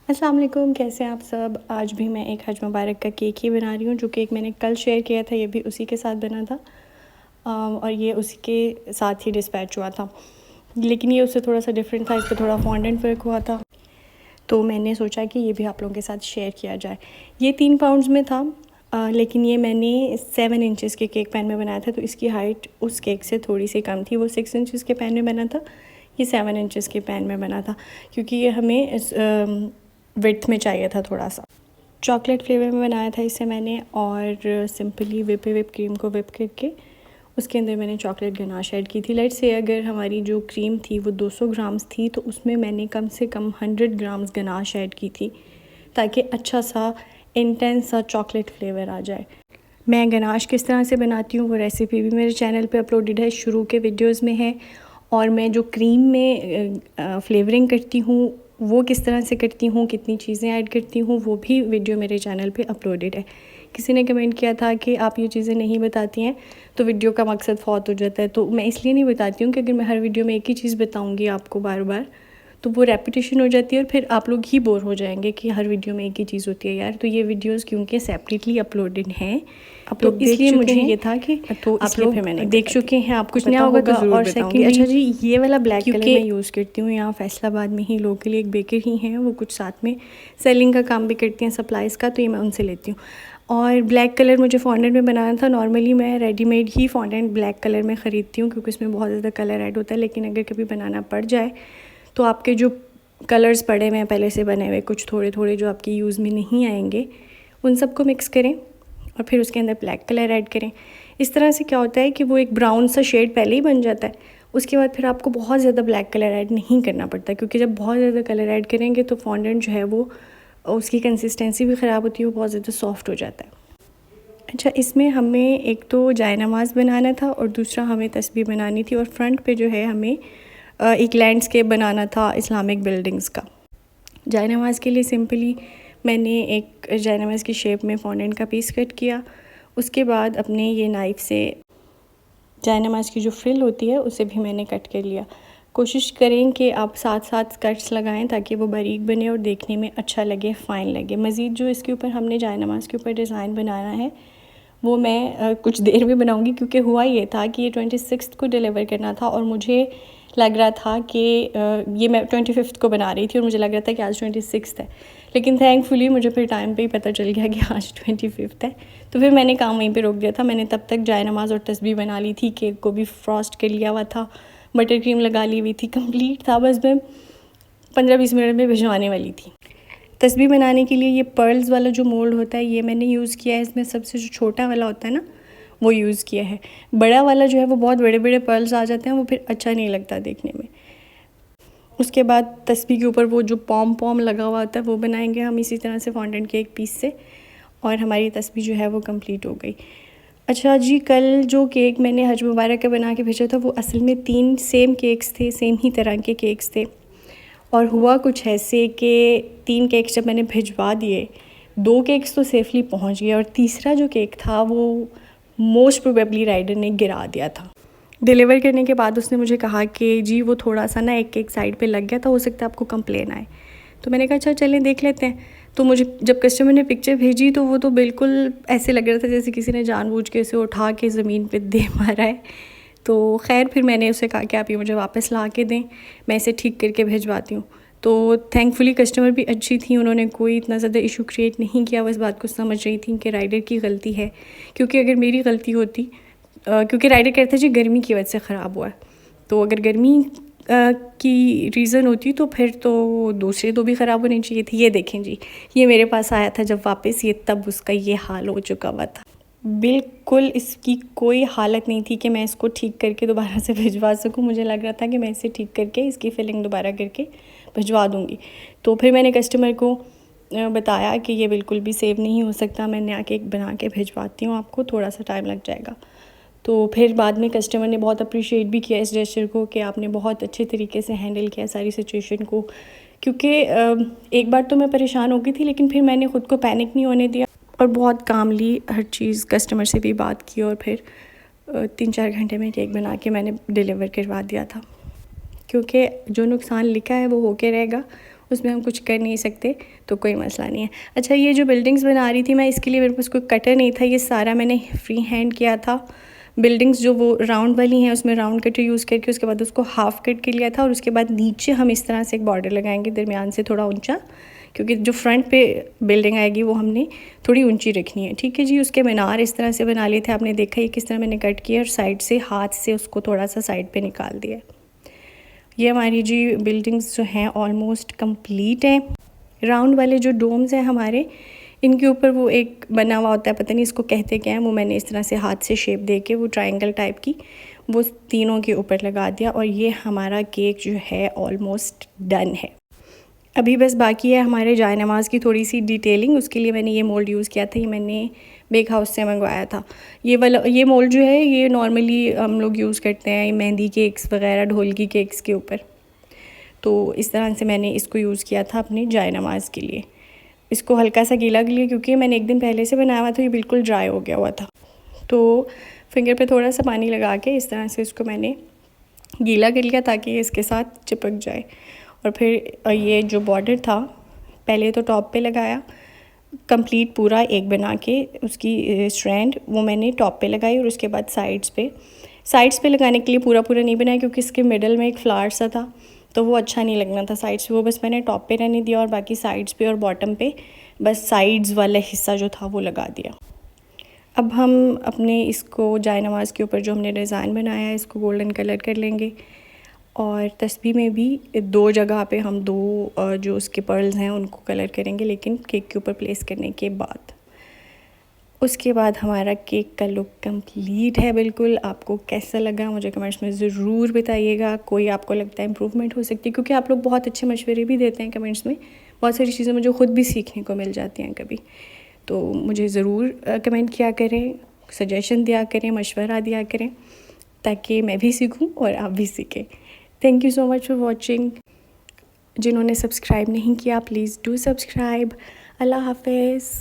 अस्सलाम वालेकुम, कैसे हैं आप सब। आज भी मैं एक हज मुबारक का केक ही बना रही हूँ। जो केक मैंने कल शेयर किया था ये भी उसी के साथ बना था और ये उसी के साथ ही डिस्पैच हुआ था, लेकिन ये उससे थोड़ा सा डिफरेंट था। इस पर थोड़ा फॉन्डेंट वर्क हुआ था, तो मैंने सोचा कि ये भी आप लोगों के साथ शेयर किया जाए। ये 3 पाउंड्स में था, लेकिन ये मैंने 7 इंचज़ के केक पैन में बनाया था, तो इसकी हाइट उस केक से थोड़ी सी कम थी। वो 6 इंचज़ के पैन में बना था, ये 7 इंचज़ के पैन में बना था, क्योंकि ये हमें विड्थ में चाहिए था थोड़ा सा। चॉकलेट फ्लेवर में बनाया था इसे मैंने, और सिंपली विप क्रीम को विप करके उसके अंदर मैंने चॉकलेट गनाश ऐड की थी। लेट्स से अगर हमारी जो क्रीम थी वो 200 ग्राम्स थी, तो उसमें मैंने कम से कम 100 ग्राम्स गनाश ऐड की थी, ताकि अच्छा सा इंटेंस सा चॉकलेट फ्लेवर आ जाए। मैं गनाश किस तरह से बनाती हूँ वो रेसिपी भी मेरे चैनल पे अपलोडेड है, शुरू के वीडियोस में है। और मैं जो क्रीम में फ्लेवरिंग करती हूँ वो किस तरह से करती हूँ, कितनी चीज़ें ऐड करती हूँ, वो भी वीडियो मेरे चैनल पे अपलोडेड है। किसी ने कमेंट किया था कि आप ये चीज़ें नहीं बताती हैं तो वीडियो का मकसद फ़ौत हो जाता है, तो मैं इसलिए नहीं बताती हूँ कि अगर मैं हर वीडियो में एक ही चीज़ बताऊँगी आपको बार बार तो वो रेपिटेशन हो जाती है और फिर आप लोग ही बोर हो जाएंगे कि हर वीडियो में एक ही चीज़ होती है यार। तो ये वीडियोस क्योंकि सेपरेटली अपलोडेड हैं, आप तो लोग इसलिए मुझे ये था कि तो आप लोग फिर मैंने देख चुके हैं, आपको कुछ नया पता होगा तो होगा। ज़रूर और बताऊंगी। सेकेंडली अच्छा जी, ये वाला ब्लैक कलर क्योंकि मैं यूज़ करती हूँ यहाँ फैसलाबाद में ही लोकली एक बेकर ही हैं, वो कुछ साथ में सेलिंग का काम भी करती हैं सप्लाईज़ का, तो ये मैं उनसे लेती हूँ। और ब्लैक कलर मुझे फॉन्डेंट में बनाना था। नॉर्मली मैं रेडीमेड ही फॉन्डेंट ब्लैक कलर में ख़रीदती हूँ क्योंकि उसमें बहुत ज़्यादा कलर ऐड होता है, लेकिन अगर कभी बनाना पड़ जाए तो आपके जो कलर्स पड़े हुए हैं पहले से बने हुए, कुछ थोड़े थोड़े जो आपकी यूज़ में नहीं आएंगे, उन सबको मिक्स करें और फिर उसके अंदर ब्लैक कलर ऐड करें। इस तरह से क्या होता है कि वो एक ब्राउन सा शेड पहले ही बन जाता है, उसके बाद फिर आपको बहुत ज़्यादा ब्लैक कलर ऐड नहीं करना पड़ता, क्योंकि जब बहुत ज़्यादा कलर ऐड करेंगे तो फॉन्डेंट जो है वो उसकी कंसिस्टेंसी भी ख़राब होती है, वो बहुत ज़्यादा सॉफ्ट हो जाता है। अच्छा, इसमें हमें एक तो जायनमाज़ बनाना था और दूसरा हमें तस्बीह बनानी थी, और फ्रंट पे जो है हमें एक लैंडस्केप बनाना था इस्लामिक बिल्डिंग्स का। जायनमाज़ के लिए सिंपली मैंने एक जायनमाज़ की शेप में फॉन्डेंट का पीस कट किया। उसके बाद अपने ये नाइफ़ से जायनमाज़ की जो फ्रिल होती है उसे भी मैंने कट कर लिया। कोशिश करें कि आप साथ साथ कट्स लगाएं ताकि वो बारीक बने और देखने में अच्छा लगे, फ़ाइन लगे। मज़ीद जो इसके ऊपर हमने जायनमाज़ के ऊपर डिज़ाइन बनाना है वो मैं कुछ देर में बनाऊंगी, क्योंकि हुआ ये था कि ये 26 को डिलीवर करना था और मुझे लग रहा था कि ये मैं 25 को बना रही थी और मुझे लग रहा था कि आज 26 है, लेकिन थैंकफुली मुझे फिर टाइम पे ही पता चल गया कि आज 25 है। तो फिर मैंने काम वहीं पे रोक दिया था। मैंने तब तक जायनमाज़ और तस्बीह बना ली थी, केक को भी फ्रॉस्ट कर लिया हुआ था, बटर क्रीम लगा ली हुई थी, कंप्लीट था। बस मैं 15-20 मिनट में भिजवाने वाली थी। तस्बीह बनाने के लिए ये पर्ल्स वाला जो मोल्ड होता है ये मैंने यूज़ किया है। इसमें सबसे जो छोटा वाला होता है ना वो यूज़ किया है। बड़ा वाला जो है वो बहुत बड़े बड़े पर्ल्स आ जाते हैं, वो फिर अच्छा नहीं लगता देखने में। उसके बाद तस्बीह के ऊपर वो जो पॉम पॉम लगा हुआ होता है वो बनाएंगे हम इसी तरह से फॉन्डेंट के एक पीस से, और हमारी तस्बीह जो है वो कंप्लीट हो गई। अच्छा जी, कल जो केक मैंने हज मुबारक का बना के भेजा था वो असल में 3 सेम केक्स थे, सेम ही तरह के केक्स थे। और हुआ कुछ ऐसे कि 3 केक्स जब मैंने भिजवा दिए, 2 केक्स तो सेफली पहुंच गए और तीसरा जो केक था वो मोस्ट प्रोबेबली राइडर ने गिरा दिया था। डिलीवर करने के बाद उसने मुझे कहा कि जी वो थोड़ा सा ना एक केक साइड पे लग गया था, हो सकता है आपको कंप्लेन आए। तो मैंने कहा अच्छा चलें देख लेते हैं। तो मुझे जब कस्टमर ने पिक्चर भेजी तो वो तो बिल्कुल ऐसे लग रहा था जैसे किसी ने जानबूझ के उसे उठा के ज़मीन पे दे मारा है। तो खैर फिर मैंने उसे कहा कि आप ये मुझे वापस ला के दें, मैं इसे ठीक करके भिजवाती हूँ। तो थैंकफुली कस्टमर भी अच्छी थी, उन्होंने कोई इतना ज़्यादा इशू क्रिएट नहीं किया। वो इस बात को समझ रही थी कि राइडर की गलती है, क्योंकि अगर मेरी गलती होती क्योंकि राइडर कहता है जी गर्मी की वजह से ख़राब हुआ है, तो अगर गर्मी की रीज़न होती तो फिर तो दूसरे दो भी ख़राब होने चाहिए थे। ये देखें जी, ये मेरे पास आया था जब वापस, ये तब उसका ये हाल हो चुका हुआ था। बिल्कुल इसकी कोई हालत नहीं थी कि मैं इसको ठीक करके दोबारा से भिजवा सकूं। मुझे लग रहा था कि मैं इसे ठीक करके इसकी फिलिंग दोबारा करके भिजवा दूंगी। तो फिर मैंने कस्टमर को बताया कि ये बिल्कुल भी सेव नहीं हो सकता, मैं नया केक बना के भिजवाती हूँ, आपको थोड़ा सा टाइम लग जाएगा। तो फिर बाद में कस्टमर ने बहुत अप्रिशिएट भी किया इस जेस्चर को कि आपने बहुत अच्छे तरीके से हैंडल किया सारी सिचुएशन को, क्योंकि एक बार तो मैं परेशान हो गई थी, लेकिन फिर मैंने ख़ुद को पैनिक नहीं होने दिया और बहुत कामली हर चीज़ कस्टमर से भी बात की, और फिर 3-4 घंटे में केक बना के मैंने डिलीवर करवा दिया था। क्योंकि जो नुकसान लिखा है वो होके रहेगा, उसमें हम कुछ कर नहीं सकते, तो कोई मसला नहीं है। अच्छा, ये जो बिल्डिंग्स बना रही थी मैं, इसके लिए मेरे पास कोई कटर नहीं था, ये सारा मैंने फ्री हैंड किया था। बिल्डिंग्स जो वो राउंड वाली हैं उसमें राउंड कटर यूज़ करके उसके बाद उसको हाफ़ कट के लिया था, और उसके बाद नीचे हम इस तरह से एक बॉर्डर लगाएंगे दरमियान से थोड़ा ऊंचा, क्योंकि जो फ्रंट पे बिल्डिंग आएगी वो हमने थोड़ी ऊंची रखनी है। ठीक है जी। उसके मीनार इस तरह से बना लिए थे, आपने देखा ये किस तरह मैंने कट किया और साइड से हाथ से उसको थोड़ा सा साइड पे निकाल दिया। ये हमारी जी बिल्डिंग्स जो हैं ऑलमोस्ट कंप्लीट हैं। राउंड वाले जो डोम्स हैं हमारे, इनके ऊपर वो एक बना हुआ होता है, पता नहीं इसको कहते क्या है, वो मैंने इस तरह से हाथ से शेप दे के वो ट्रायंगल टाइप की वो तीनों के ऊपर लगा दिया। और ये हमारा केक जो है ऑलमोस्ट डन है। अभी बस बाकी है हमारे जाय नमाज़ की थोड़ी सी डिटेलिंग। उसके लिए मैंने ये मोल्ड यूज़ किया था, ये मैंने बेक हाउस से मंगवाया था। ये मोल्ड जो है ये नॉर्मली हम लोग यूज़ करते हैं मेहंदी केक्स वगैरह, ढोलकी केक्स के ऊपर। तो इस तरह से मैंने इसको यूज़ किया था अपने जाय नमाज़ के लिए। इसको हल्का सा गीला कर लिया, क्योंकि मैंने एक दिन पहले से बनाया हुआ था, ये बिल्कुल ड्राई हो गया हुआ था। तो फिंगर पे थोड़ा सा पानी लगा के इस तरह से इसको मैंने गीला कर लिया ताकि ये इसके साथ चिपक जाए। और फिर ये जो बॉर्डर था पहले तो टॉप पे लगाया, कंप्लीट पूरा एक बना के उसकी स्ट्रैंड वो मैंने टॉप पे लगाई, और उसके बाद साइड्स पे लगाने के लिए पूरा नहीं बनाया, क्योंकि इसके मिडल में एक फ्लावर सा था तो वो अच्छा नहीं लगना था साइड्स पे। वो बस मैंने टॉप पे रहने दिया और बाकी साइड्स पे और बॉटम पे बस साइड्स वाला हिस्सा जो था वो लगा दिया। अब हम अपने इसको जाय नमाज़ के ऊपर जो हमने डिज़ाइन बनाया है इसको गोल्डन कलर कर लेंगे, और तस्बीह में भी 2 जगह पे हम 2 जो उसके पर्ल्स हैं उनको कलर करेंगे, लेकिन केक के ऊपर प्लेस करने के बाद। उसके बाद हमारा केक का लुक कंप्लीट है बिल्कुल। आपको कैसा लगा मुझे कमेंट्स में ज़रूर बताइएगा। कोई आपको लगता है इम्प्रूवमेंट हो सकती है, क्योंकि आप लोग बहुत अच्छे मशवरे भी देते हैं कमेंट्स में, बहुत सारी चीज़ें मुझे ख़ुद भी सीखने को मिल जाती हैं कभी। तो मुझे ज़रूर कमेंट किया करें, सजेशन दिया करें, मशवरा दिया करें, ताकि मैं भी सीखूं और आप भी सीखें। Thank you so much for watching. जिन्होंने सब्सक्राइब नहीं किया प्लीज़ डू सब्सक्राइब। अल्लाह हाफ़िज़।